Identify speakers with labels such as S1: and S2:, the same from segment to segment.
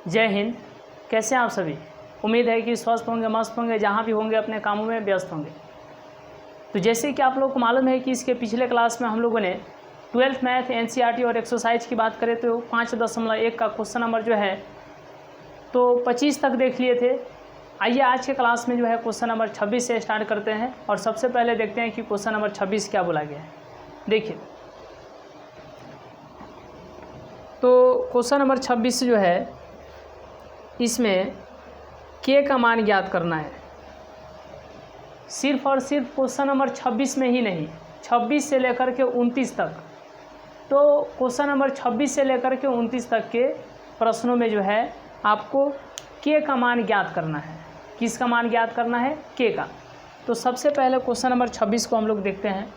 S1: जय हिंद। कैसे हैं आप सभी? उम्मीद है कि स्वस्थ होंगे, मस्त होंगे, जहाँ भी होंगे अपने कामों में व्यस्त होंगे। तो जैसे कि आप लोगों को मालूम है कि इसके पिछले क्लास में हम लोगों ने 12th मैथ एनसीईआरटी और एक्सरसाइज की बात करें तो 5.1 का क्वेश्चन नंबर जो है तो 25 तक देख लिए थे। आइए आज के क्लास में जो है क्वेश्चन नंबर 26 से स्टार्ट करते हैं और सबसे पहले देखते हैं कि क्वेश्चन नंबर 26 क्या बोला गया है। देखिए, तो क्वेश्चन नंबर 26 जो है इसमें के का मान ज्ञात करना है। सिर्फ और सिर्फ क्वेश्चन नंबर 26 में ही नहीं, 26 से लेकर के 29 तक, तो क्वेश्चन नंबर 26 से लेकर के 29 तक के प्रश्नों में जो है आपको के का मान ज्ञात करना है। किसका मान ज्ञात करना है? के का। तो सबसे पहले क्वेश्चन नंबर 26 को हम लोग देखते हैं।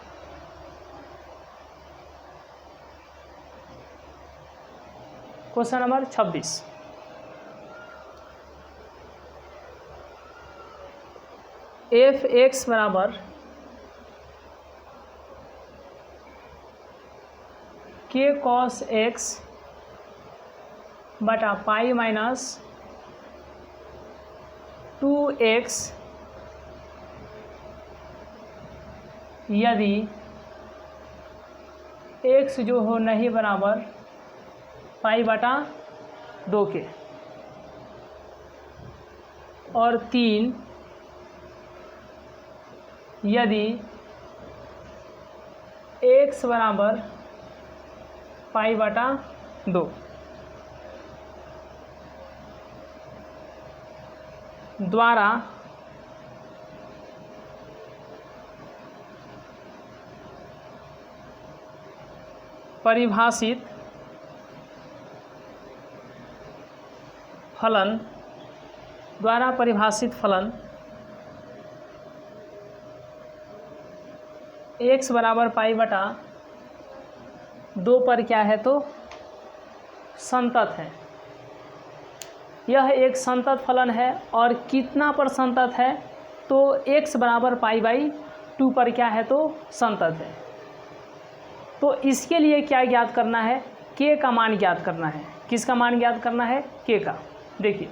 S1: क्वेश्चन नंबर 26, एफ एक्स बराबर के कॉस एक्स बटा पाई माइनस 2x यदि x जो हो नहीं बराबर पाई बटा 2 के, और 3 यदि x बराबर पाई बटा 2 द्वारा परिभाषित फलन x बराबर पाई बटा 2 पर क्या है तो संतत है। यह एक संतत फलन है और कितना पर संतत है तो x बराबर पाई बाई 2 पर क्या है तो संतत है। तो इसके लिए क्या ज्ञात करना है? k का मान ज्ञात करना है। किसका मान ज्ञात करना है? k का। देखिए,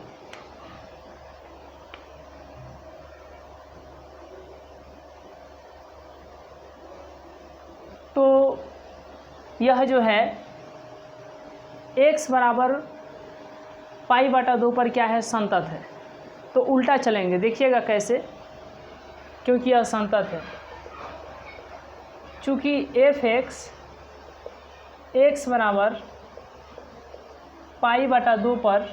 S1: तो यह जो है x बराबर पाई बटा 2 पर क्या है? संतत है। तो उल्टा चलेंगे, देखिएगा कैसे, क्योंकि यह संतत है। चूँकि एफ एक्स बराबर पाई बटा 2 पर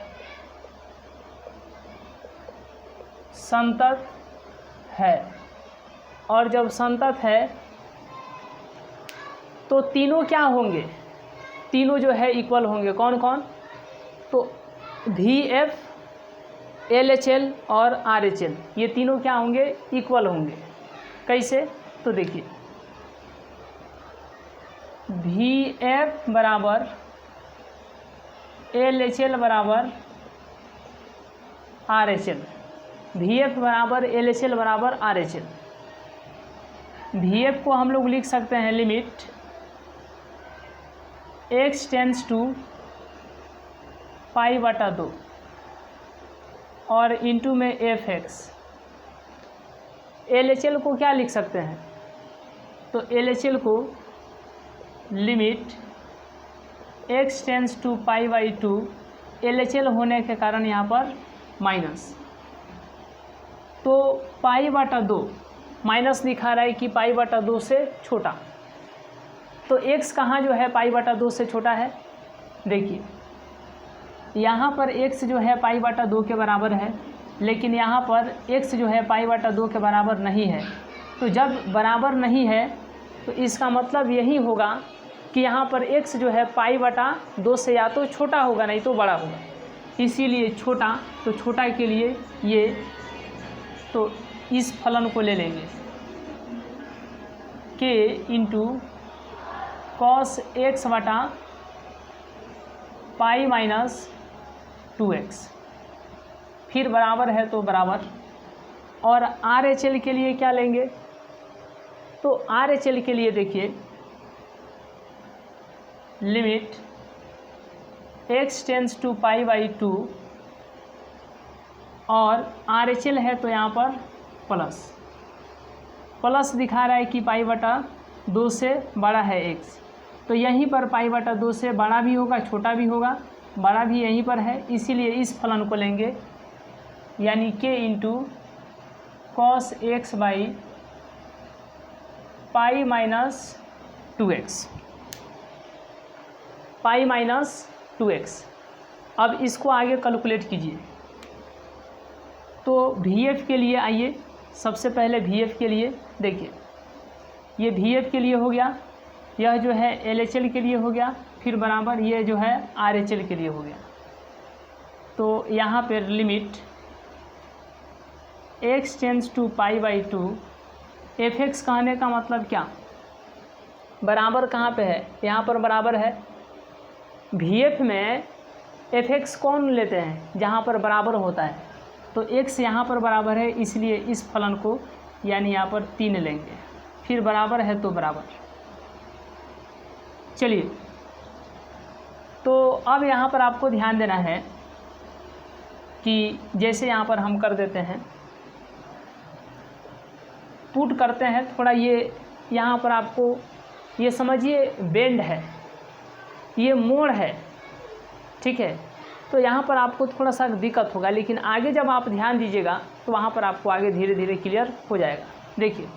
S1: संतत है, और जब संतत है तो तीनों क्या होंगे? तीनों जो है इक्वल होंगे। कौन कौन? तो V F, L H L और आर एच एल, ये तीनों क्या होंगे? इक्वल होंगे। कैसे? तो देखिए, वी एफ बराबर एल एच एल बराबर R H L, V F बराबर एल एच एल बराबर R H L. V F को हम लोग लिख सकते हैं लिमिट x टेंस टू पाई बटा 2 और इंटू में F x. L H L को क्या लिख सकते हैं? तो एल एच एल को limit x tends to pi by 2, L H L होने के कारण यहाँ पर माइनस, तो पाई बटा 2 माइनस दिखा रहा है कि पाई बटा 2 से छोटा। तो x कहाँ जो है पाई बटा 2 से छोटा है? देखिए, यहाँ पर x जो है पाई बटा 2 के बराबर है, लेकिन यहाँ पर x जो है पाई बटा 2 के बराबर नहीं है। तो जब बराबर नहीं है तो इसका मतलब यही होगा कि यहाँ पर x जो है पाई बटा 2 से या तो छोटा होगा, नहीं तो बड़ा होगा। इसीलिए छोटा, तो छोटा के लिए ये, तो इस फलन को ले लेंगे k इंटू कॉस एक्स बटा पाई माइनस 2x, फिर बराबर है तो बराबर। और आर एच एल के लिए क्या लेंगे? तो आर एच एल के लिए देखिए, limit x tends to pi by 2 और RHL है तो यहाँ पर प्लस दिखा रहा है कि पाई बटा 2 से बड़ा है x, तो यहीं पर पाई बटा 2 से बड़ा भी होगा, छोटा भी होगा, बड़ा भी यहीं पर है, इसीलिए इस फलन को लेंगे, यानी k into cos x by pi minus 2x, pi minus 2x। अब इसको आगे कैलकुलेट कीजिए। तो VF के लिए आइए, सबसे पहले VF के लिए देखिए, ये VF के लिए हो गया, यह जो है LHL के लिए हो गया, फिर बराबर ये जो है RHL के लिए हो गया। तो यहाँ पर limit x tends to pi by 2, fx कहने का मतलब क्या, बराबर कहाँ पे है, यहाँ पर बराबर है। VF में fx कौन लेते हैं, जहाँ पर बराबर होता है, तो x यहाँ पर बराबर है, इसलिए इस फलन को यानी यहाँ पर 3 लेंगे, फिर बराबर है तो बराबर। चलिए, तो अब यहाँ पर आपको ध्यान देना है कि जैसे यहाँ पर हम कर देते हैं, पुट करते हैं थोड़ा, ये यहाँ पर आपको ये समझिए बेंड है, ये मोड़ है, ठीक है। तो यहाँ पर आपको थोड़ा सा दिक्कत होगा, लेकिन आगे जब आप ध्यान दीजिएगा तो वहाँ पर आपको आगे धीरे धीरे क्लियर हो जाएगा। देखिए,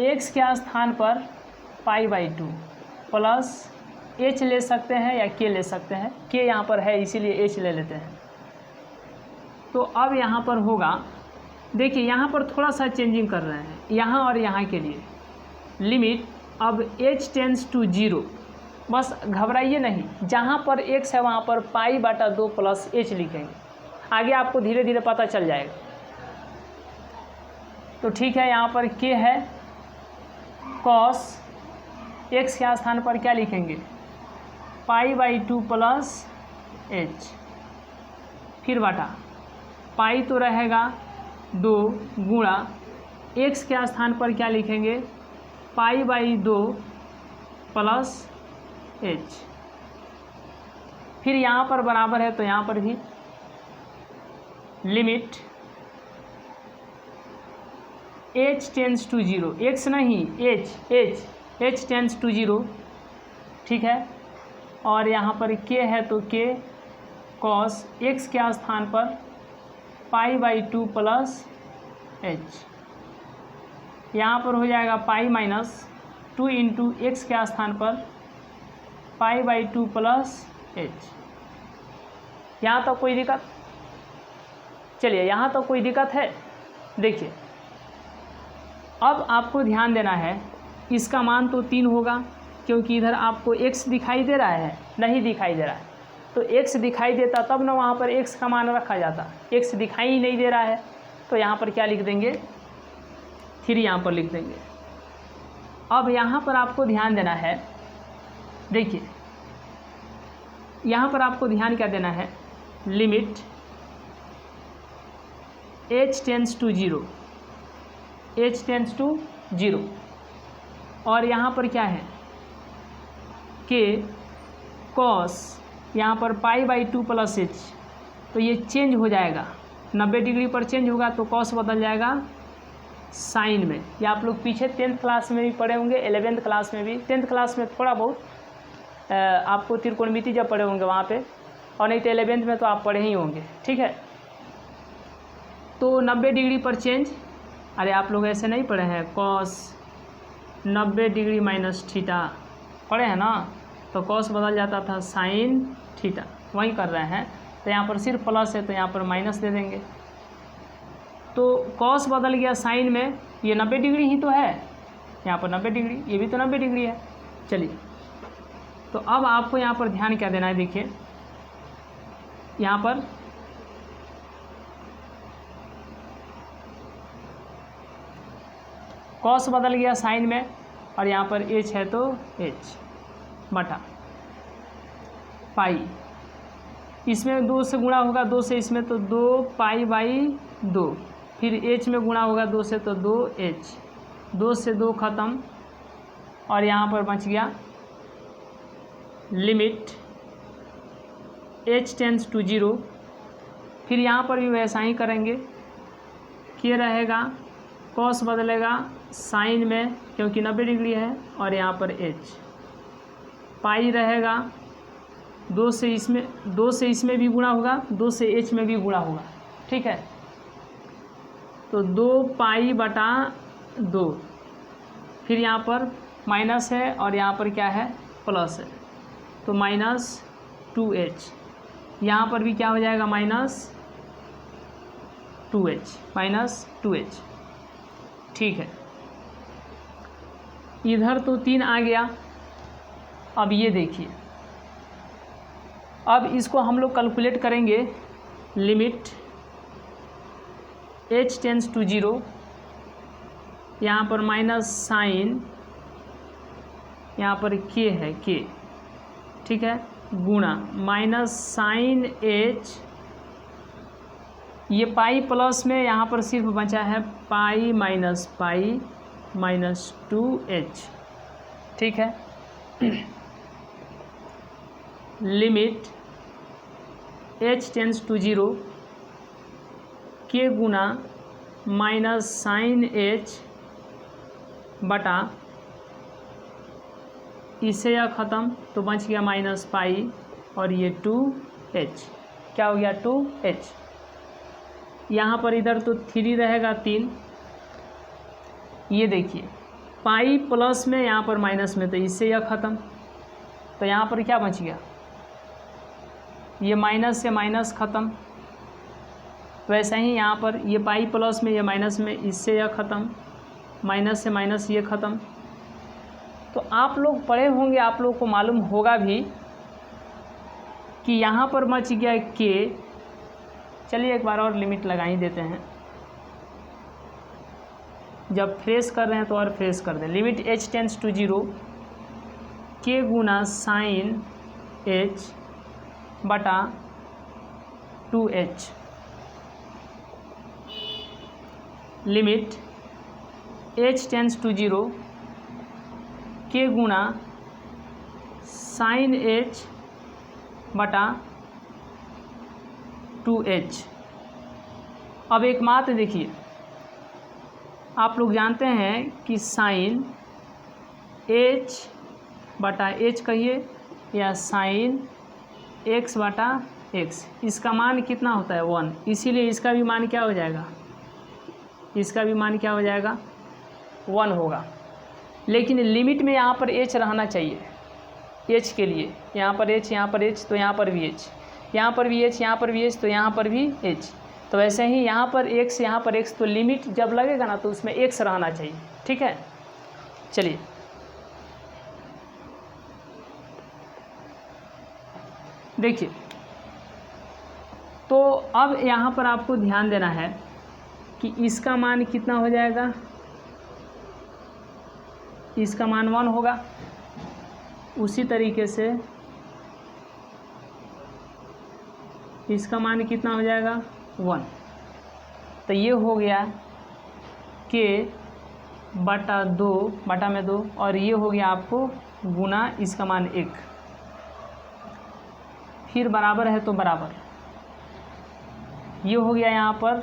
S1: x के स्थान पर पाई बाई 2 प्लस h ले सकते हैं या k ले सकते हैं, k यहाँ पर है इसीलिए h ले लेते हैं। तो अब यहाँ पर होगा, देखिए यहाँ पर थोड़ा सा चेंजिंग कर रहे हैं, यहाँ और यहाँ के लिए लिमिट अब h टेंस टू 0, बस घबराइए नहीं, जहाँ पर x है वहाँ पर पाई बटा 2 प्लस h लिखेंगे, आगे आपको धीरे धीरे पता चल जाएगा। तो ठीक है, यहाँ पर k है, कॉस x के स्थान पर क्या लिखेंगे, पाई बाई 2 प्लस h, फिर बटा पाई तो रहेगा 2 गुणा x के स्थान पर क्या लिखेंगे, पाई बाई 2 प्लस h, फिर यहाँ पर बराबर है तो यहाँ पर भी limit h tends to 0, x नहीं h टेंस टू 0, ठीक है। और यहाँ पर k है तो k कॉस x के स्थान पर पाई बाई 2 प्लस h, यहाँ पर हो जाएगा पाई माइनस 2 इंटू एक्स के स्थान पर पाई बाई 2 प्लस h। यहाँ तक कोई दिक्कत, चलिए यहाँ तक कोई दिक्कत है। देखिए, अब आपको ध्यान देना है, इसका मान तो 3 होगा, क्योंकि इधर आपको x दिखाई दे रहा है, नहीं दिखाई दे रहा है, तो x दिखाई देता तब ना वहाँ पर x का मान रखा जाता, x दिखाई ही नहीं दे रहा है, तो यहाँ पर क्या लिख देंगे, 3 यहाँ पर लिख देंगे। अब यहाँ पर आपको ध्यान देना है, देखिए यहाँ पर आपको ध्यान क्या देना है, limit h tends to 0, h tends to 0, और यहाँ पर क्या है k कॉस यहाँ पर पाई बाई 2 प्लस h, तो ये चेंज हो जाएगा, 90 डिग्री पर चेंज होगा तो कॉस बदल जाएगा साइन में। ये आप लोग पीछे 10th क्लास में भी पढ़े होंगे, 11th क्लास में भी, 10th क्लास में थोड़ा बहुत आपको त्रिकोणमिति जब पढ़े होंगे वहाँ पे, और नहीं तो 11th में तो आप पढ़े ही होंगे, ठीक है। तो 90 डिग्री पर चेंज, अरे आप लोग ऐसे नहीं पढ़े हैं, कॉस 90 डिग्री माइनस थीटा पढ़े हैं ना, तो कॉस बदल जाता था साइन थीटा, वही कर रहे हैं। तो यहाँ पर सिर्फ प्लस है तो यहाँ पर माइनस दे देंगे, तो कॉस बदल गया साइन में, ये 90 डिग्री ही तो है, यहाँ पर 90 डिग्री, ये भी तो 90 डिग्री है। चलिए, तो अब आपको यहाँ पर ध्यान क्या देना है, देखिए यहाँ पर कॉस बदल गया साइन में, और यहाँ पर h है तो h बटा पाई, इसमें 2 से गुणा होगा, 2 से इसमें तो 2 पाई बाई 2, फिर h में गुणा होगा 2 से तो 2h, 2 से 2 ख़त्म, और यहाँ पर बच गया लिमिट h टेंस टू 0, फिर यहाँ पर भी वैसा ही करेंगे, के रहेगा, कॉस बदलेगा साइन में क्योंकि 90 डिग्री है, और यहाँ पर एच, पाई रहेगा, 2 से इसमें भी गुणा होगा, 2 से एच में भी गुणा होगा, ठीक है। तो 2 पाई बटा 2, फिर यहाँ पर माइनस है और यहाँ पर क्या है, प्लस है, तो -2h, यहाँ पर भी क्या हो जाएगा, -2h, ठीक है। इधर तो 3 आ गया। अब ये देखिए, अब इसको हम लोग कैलकुलेट करेंगे, लिमिट h टेंड्स टू 0, यहाँ पर माइनस साइन, यहाँ पर k है, k, ठीक है, गुणा माइनस साइन h, ये पाई प्लस में यहाँ पर सिर्फ बचा है पाई माइनस 2h, ठीक है। Limit h tends to 0, k गुना माइनस साइन h बटा, इससे यह ख़त्म तो बच गया माइनस पाई, और ये 2h, क्या हो गया, 2h। यहाँ पर इधर तो 3 रहेगा, 3, ये देखिए पाई प्लस में, यहाँ पर माइनस में, तो इससे यह ख़त्म, तो यहाँ पर क्या बच गया, ये माइनस से माइनस ख़त्म। वैसे ही यहाँ पर ये पाई प्लस में, ये माइनस में, इससे यह ख़त्म, माइनस से माइनस ये ख़त्म। तो आप लोग पढ़े होंगे, आप लोग को मालूम होगा भी कि यहाँ पर बच गया के। चलिए एक बार और लिमिट लगा ही देते हैं, जब फ्रेश कर रहे हैं तो और फ्रेश कर दें। लिमिट h टेंड्स टू 0, के गुना साइन h बटा 2h, limit h tends to 0, के गुना साइन h बटा 2h। अब एक बात देखिए, आप लोग जानते हैं कि साइन h बटा h कहिए या साइन x बटा x, इसका मान कितना होता है, 1, इसीलिए इसका भी मान क्या हो जाएगा, इसका भी मान क्या हो जाएगा, 1 होगा। लेकिन लिमिट में यहाँ पर h रहना चाहिए, h के लिए यहाँ पर h, यहाँ पर h, तो यहाँ पर भी h, यहाँ पर भी h, यहाँ पर भी h, तो यहाँ पर भी h। तो वैसे ही यहाँ पर x, यहाँ पर x, तो लिमिट जब लगेगा ना तो उसमें x रहना चाहिए, ठीक है। चलिए देखिए, तो अब यहाँ पर आपको ध्यान देना है कि इसका मान कितना हो जाएगा, इसका मान 1 होगा। उसी तरीके से इसका मान कितना हो जाएगा, 1। तो ये हो गया के बटा 2, बटा में 2, और ये हो गया आपको गुना इसका मान 1, फिर बराबर है तो बराबर, ये हो गया यहाँ पर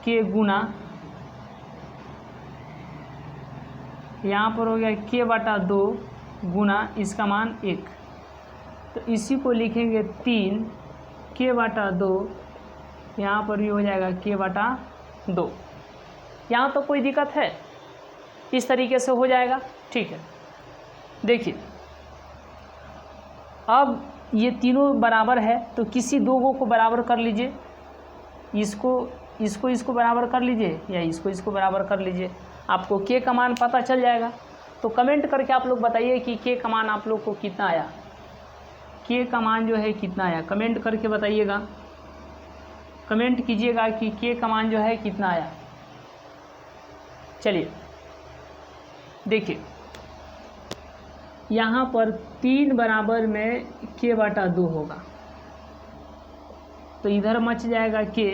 S1: के गुना, यहाँ पर हो गया के बटा 2 गुना इसका मान 1, तो इसी को लिखेंगे 3 के बटा 2, यहाँ पर भी हो जाएगा के बटा 2। यहाँ तो कोई दिक्कत है, इस तरीके से हो जाएगा, ठीक है। देखिए अब ये तीनों बराबर है, तो किसी दो को बराबर कर लीजिए, इसको बराबर कर लीजिए या इसको बराबर कर लीजिए, आपको के का मान पता चल जाएगा। तो कमेंट करके आप लोग बताइए कि के का मान आप लोग को कितना आया, के का मान जो है कितना आया, कमेंट करके बताइएगा, कमेंट कीजिएगा कि के का मान जो है कितना आया। चलिए देखिए, यहाँ पर 3 बराबर में के बटा 2 होगा, तो इधर मच जाएगा के,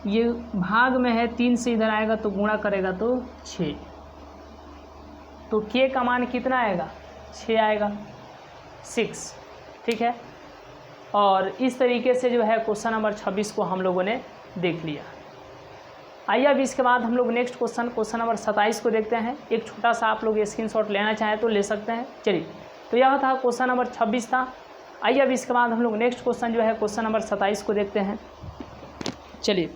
S1: ये भाग में है, 3 से इधर आएगा तो गुणा करेगा तो 6, तो के का मान कितना आएगा, 6 आएगा, 6, ठीक है। और इस तरीके से जो है क्वेश्चन नंबर 26 को हम लोगों ने देख लिया। आइए अब इसके बाद हम लोग नेक्स्ट क्वेश्चन नंबर 27 को देखते हैं। एक छोटा सा आप लोग स्क्रीनशॉट लेना चाहें तो ले सकते हैं। चलिए, तो यह था क्वेश्चन नंबर 26 था। आइए अब इसके बाद हम लोग नेक्स्ट क्वेश्चन जो है क्वेश्चन नंबर 27 को देखते हैं। चलिए,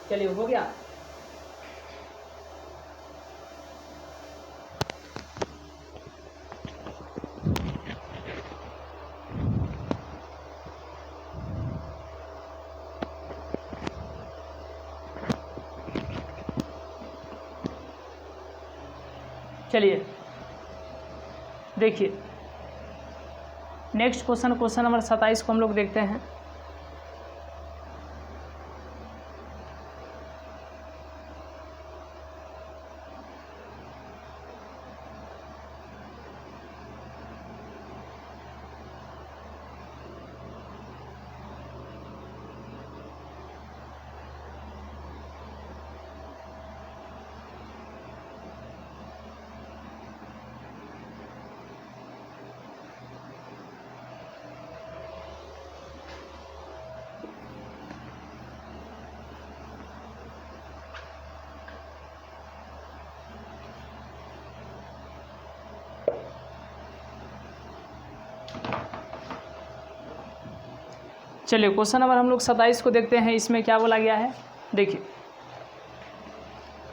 S1: चलिए हो गया। चलिए देखिए, नेक्स्ट क्वेश्चन नंबर 27 को हम लोग देखते हैं। चलिए, क्वेश्चन नंबर हम लोग 27 को देखते हैं। इसमें क्या बोला गया है, देखिए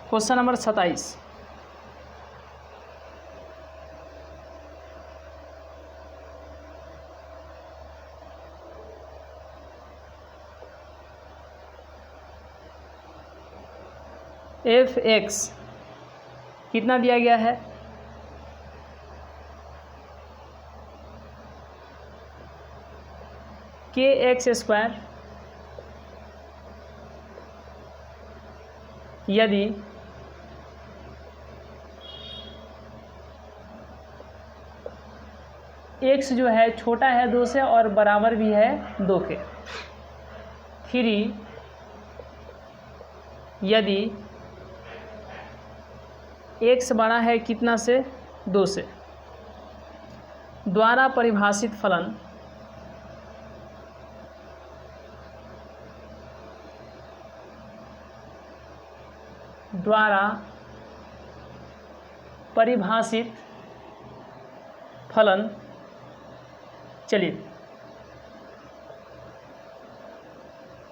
S1: क्वेश्चन नंबर 27। एफ एक्स कितना दिया गया है, के एक्स स्क्वायर यदि एक्स जो है छोटा है 2 से और बराबर भी है 2 के, 3 यदि एक्स बड़ा है कितना से, 2 से, द्वारा परिभाषित फलन द्वारा परिभाषित फलन, चलिए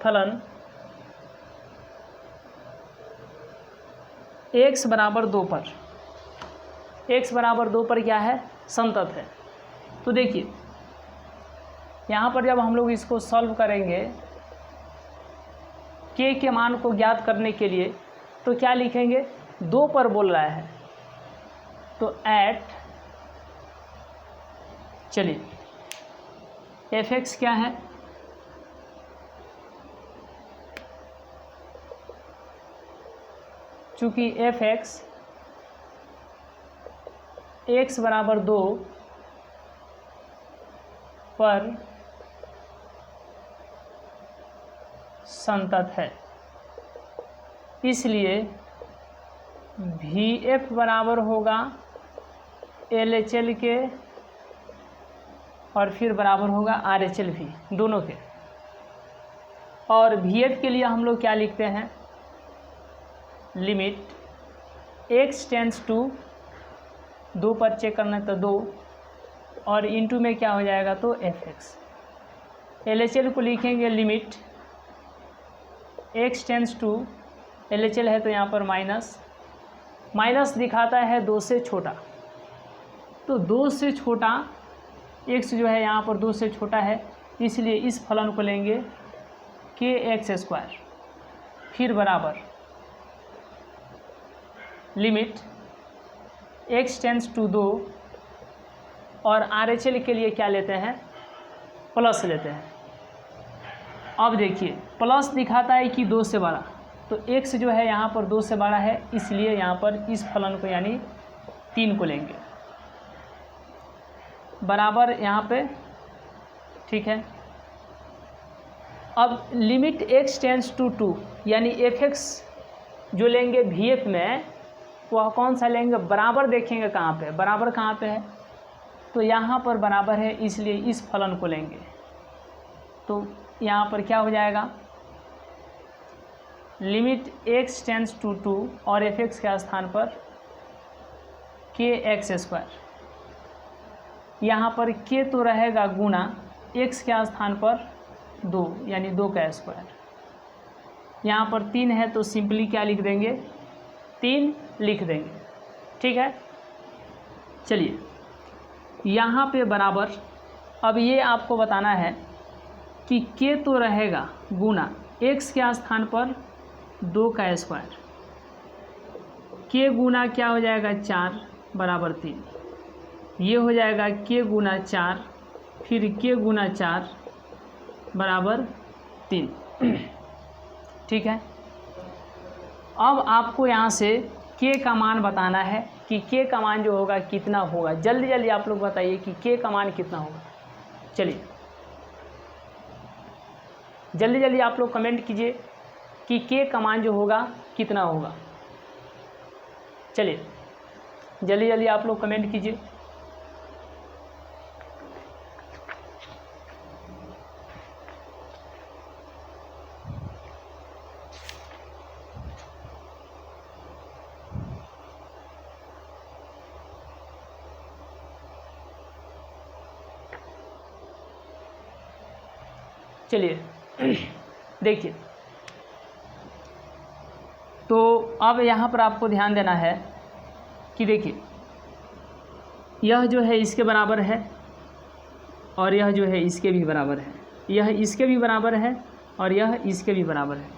S1: फलन x बराबर 2 पर, x बराबर 2 पर क्या है, संतत है। तो देखिए यहाँ पर जब हम लोग इसको सॉल्व करेंगे k के मान को ज्ञात करने के लिए, तो क्या लिखेंगे, 2 पर बोल रहा है तो एट, चलिए एफ एक्स क्या है, चूँकि एफ एक्स एक्स बराबर 2 पर संतत है, इसलिए VF बराबर होगा LHL के और फिर बराबर होगा RHL भी, दोनों के। और VF के लिए हम लोग क्या लिखते हैं, लिमिट x टेंड्स टू 2 पर चेक करना है तो 2 और इनटू में क्या हो जाएगा तो fx। LHL को लिखेंगे limit x tends to, LHL है तो यहाँ पर माइनस दिखाता है 2 से छोटा, तो 2 से छोटा x जो है यहाँ पर 2 से छोटा है, इसलिए इस फलन को लेंगे kx², फिर बराबर लिमिट x टेंड्स टू 2 और RHL के लिए क्या लेते हैं, प्लस लेते हैं। अब देखिए प्लस दिखाता है कि 2 से बड़ा, तो x जो है यहाँ पर 2 से बड़ा है, इसलिए यहाँ पर इस फलन को यानी 3 को लेंगे, बराबर यहाँ पे, ठीक है। अब लिमिट x टेंड्स टू 2 यानी fx जो लेंगे VF में वह कौन सा लेंगे, बराबर देखेंगे कहाँ पे, बराबर कहाँ पे है, तो यहाँ पर बराबर है, इसलिए इस फलन को लेंगे। तो यहाँ पर क्या हो जाएगा, लिमिट x टेंड्स टू 2 और fx के स्थान पर kx², यहाँ पर k तो रहेगा गुना x के स्थान पर 2 यानी 2 का स्क्वायर, यहाँ पर 3 है तो सिंपली क्या लिख देंगे, 3 लिख देंगे, ठीक है। चलिए यहाँ पे बराबर, अब ये आपको बताना है कि k तो रहेगा गुना x के स्थान पर 2 का स्क्वायर, k गुना क्या हो जाएगा 4 बराबर 3, ये हो जाएगा k गुना 4 फिर k गुना 4 बराबर 3, ठीक है। अब आपको यहाँ से k का मान बताना है कि k का मान जो होगा कितना होगा, जल्दी जल्दी आप लोग बताइए कि k का मान कितना होगा। चलिए जल्दी जल्दी आप लोग कमेंट कीजिए कि k का मान जो होगा कितना होगा। चलिए जल्दी जल्दी आप लोग कमेंट कीजिए। चलिए देखिए, तो अब यहाँ पर आपको ध्यान देना है कि देखिए यह जो है इसके बराबर है और यह जो है इसके भी बराबर है, यह इसके भी बराबर है और यह इसके भी बराबर है,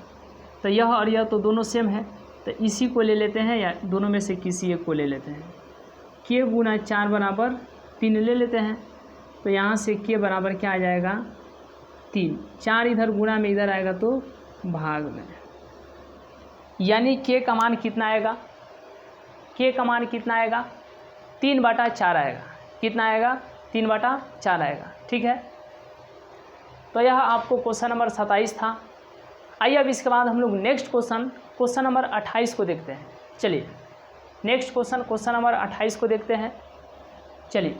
S1: तो यह और यह तो दोनों सेम है, तो इसी को ले लेते हैं या दोनों में से किसी एक को ले लेते हैं। k गुना 4 बराबर 3 ले लेते हैं, तो यहाँ से k बराबर क्या आ जाएगा 3, 4 इधर गुणा में इधर आएगा तो भाग में, यानी k का मान कितना आएगा, k का मान कितना आएगा 3/4 आएगा, कितना आएगा 3/4 आएगा, ठीक है। तो यह आपको क्वेश्चन नंबर 27 था। आइए अब इसके बाद हम लोग नेक्स्ट क्वेश्चन नंबर 28 को देखते हैं। चलिए नेक्स्ट क्वेश्चन नंबर 28 को देखते हैं। चलिए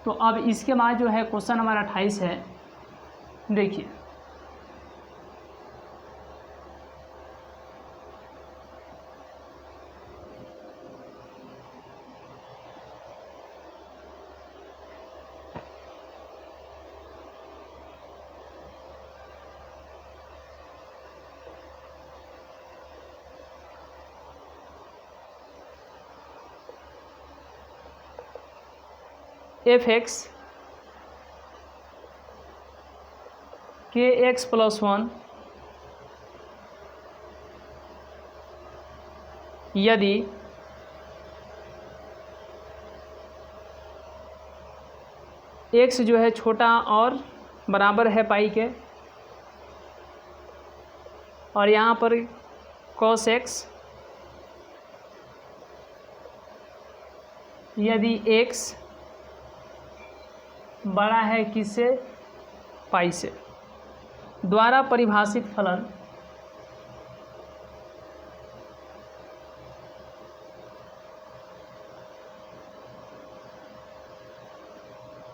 S1: तो अब इसके बाद जो है क्वेश्चन नंबर 28 है, देखिए f(x) kx + 1 यदि x जो है छोटा और बराबर है पाई के, और यहाँ पर cos x यदि x बड़ा है किससे, पाई से, द्वारा परिभाषित फलन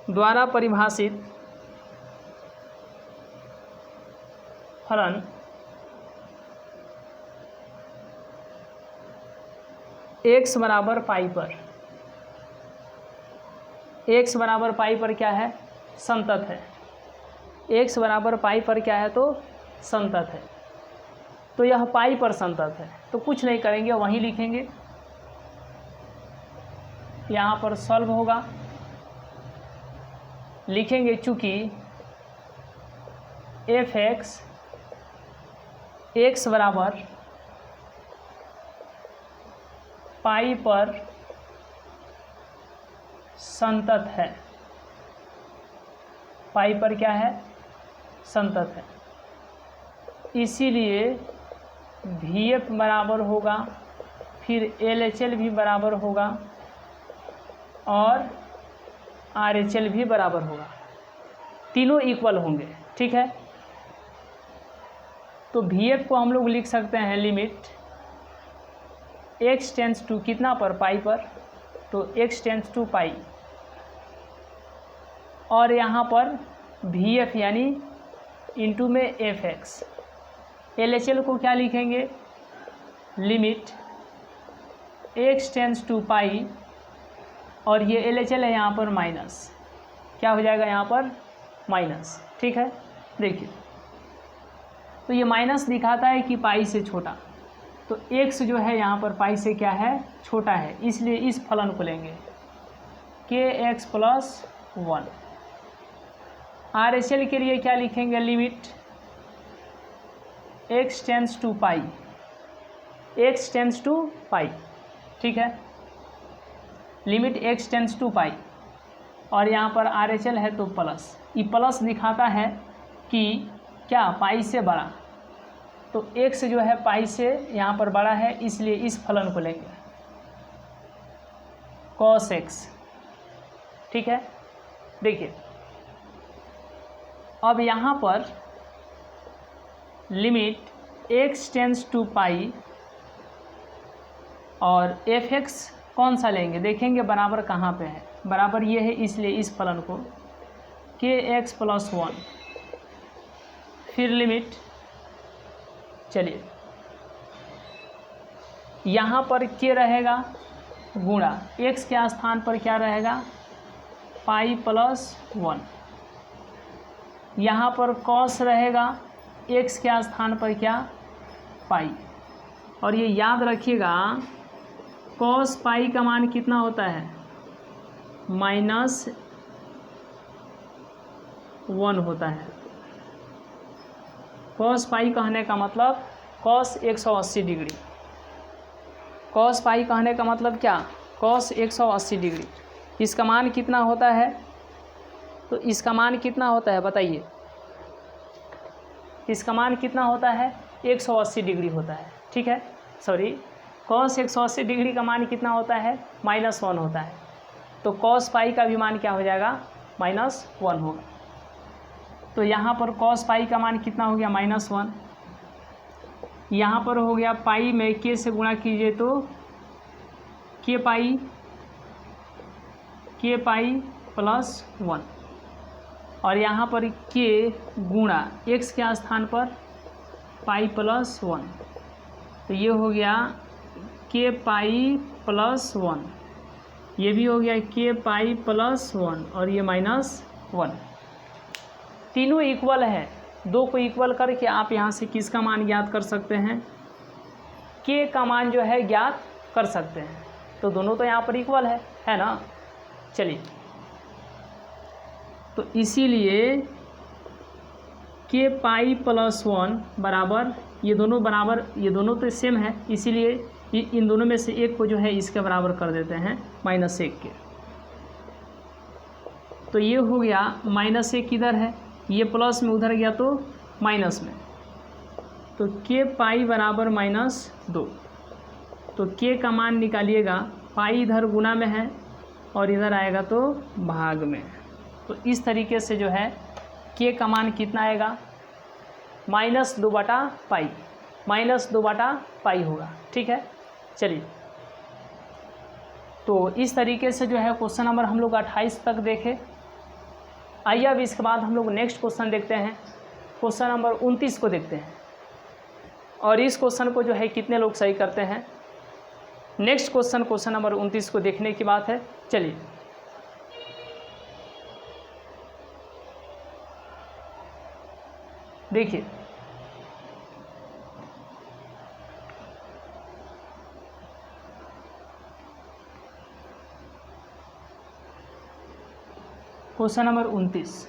S1: द्वारा परिभाषित फलन x बराबर पाई पर, x बराबर पाई पर क्या है, संतत है। x बराबर पाई पर क्या है, तो संतत है। तो यह पाई पर संतत है, तो कुछ नहीं करेंगे, वहीं लिखेंगे। यहाँ पर सॉल्व होगा, लिखेंगे चूँकि f(x) x बराबर पाई पर संतत है, पाई पर क्या है, संतत है, इसीलिए VF बराबर होगा, फिर LHL भी बराबर होगा और RHL भी बराबर होगा, तीनों इक्वल होंगे। ठीक है, तो VF को हम लोग लिख सकते हैं लिमिट x टेंस टू कितना पर, पाई पर, तो x टेंस टू पाई, और यहाँ पर VF यानी इंटू में fx। LHL को क्या लिखेंगे, limit x tends to pi, और ये LHL है यहाँ पर माइनस, क्या हो जाएगा यहाँ पर माइनस। ठीक है, देखिए तो ये माइनस दिखाता है कि पाई से छोटा, तो x जो है यहाँ पर पाई से क्या है, छोटा है, इसलिए इस फलन को लेंगे kx प्लस 1। RHL के लिए क्या लिखेंगे, limit x tends to pi, x tends to pi. ठीक है, limit x tends to pi, और यहाँ पर RHL है तो प्लस, ये प्लस दिखाता है कि क्या, पाई से बड़ा, तो x जो है पाई से यहाँ पर बड़ा है, इसलिए इस फलन को लेंगे cos x। ठीक है, देखिए अब यहाँ पर limit x tends to pi और fx कौन सा लेंगे, देखेंगे बराबर कहाँ पे है, बराबर ये है, इसलिए इस फलन को kx प्लस 1, फिर लिमिट, चलिए यहाँ पर k रहेगा गुणा x के स्थान पर क्या रहेगा, पाई प्लस 1, यहाँ पर cos रहेगा x के स्थान पर क्या, पाई, और ये याद रखिएगा cos पाई का मान कितना होता है, -1 होता है। cos पाई कहने का मतलब cos 180 डिग्री, cos पाई कहने का मतलब क्या, cos 180 डिग्री। इसका मान कितना होता है, तो इसका मान कितना होता है बताइए, इसका मान कितना होता है, 180 डिग्री होता है। ठीक है, सॉरी, cos 180 डिग्री का मान कितना होता है, -1 होता है, तो cos पाई का भी मान क्या हो जाएगा, -1 होगा। तो यहाँ पर cos पाई का मान कितना हो गया, -1, यहाँ पर हो गया पाई में k से गुणा कीजिए तो k पाई प्लस 1, और यहाँ पर k गुणा x के स्थान पर पाई प्लस 1, तो ये हो गया k पाई प्लस 1, ये भी हो गया k पाई प्लस 1, और ये -1। तीनों इक्वल है, दो को इक्वल करके आप यहाँ से किसका मान ज्ञात कर सकते हैं, k का मान जो है ज्ञात कर सकते हैं। तो दोनों तो यहाँ पर इक्वल है ना। चलिए, तो इसीलिए k पाई प्लस 1 बराबर, ये दोनों तो सेम है, इसीलिए इन दोनों में से एक को जो है इसके बराबर कर देते हैं -1 के। तो ये हो गया -1 इधर है, ये प्लस में उधर गया तो माइनस में, तो k पाई बराबर -2। तो k का मान निकालिएगा, पाई इधर गुना में है और इधर आएगा तो भाग में। तो इस तरीके से जो है के का मान कितना आएगा, -2/पाई, -2/पाई होगा। ठीक है, चलिए तो इस तरीके से जो है क्वेश्चन नंबर हम लोग 28 तक देखे। आइए अब इसके बाद हम लोग नेक्स्ट क्वेश्चन देखते हैं, क्वेश्चन नंबर 29 को देखते हैं और इस क्वेश्चन को जो है कितने लोग सही करते हैं। नेक्स्ट क्वेश्चन नंबर 29 को देखने की बात है। चलिए देखिए, क्वेश्चन नंबर 29,